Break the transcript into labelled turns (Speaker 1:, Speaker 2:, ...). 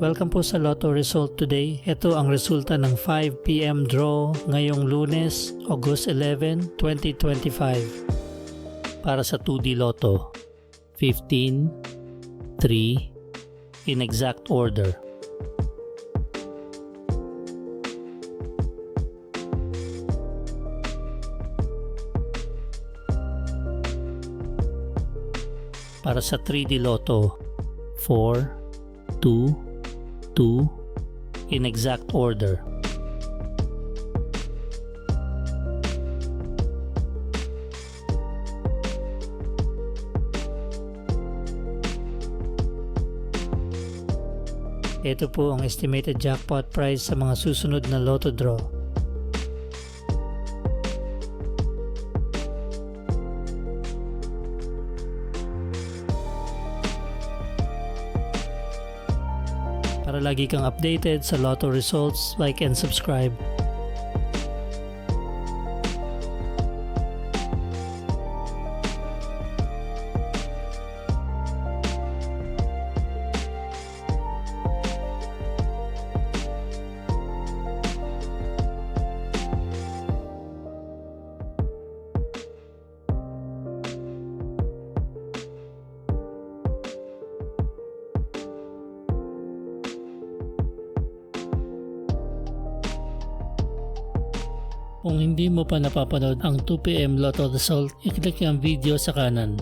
Speaker 1: Welcome po sa Lotto Result today. Ito ang resulta ng 5 PM draw ngayong Lunes, August 11, 2025. Para sa 2D Lotto, 15, 3, in exact order. Para sa 3D Lotto, 4, 2, 2, in exact order. Ito po ang estimated jackpot price sa mga susunod na Lotto draw. Para lagi kang updated sa Lotto results, like and subscribe. Kung hindi mo pa napapanood ang 2 PM Lotto Result, i-click ang video sa kanan.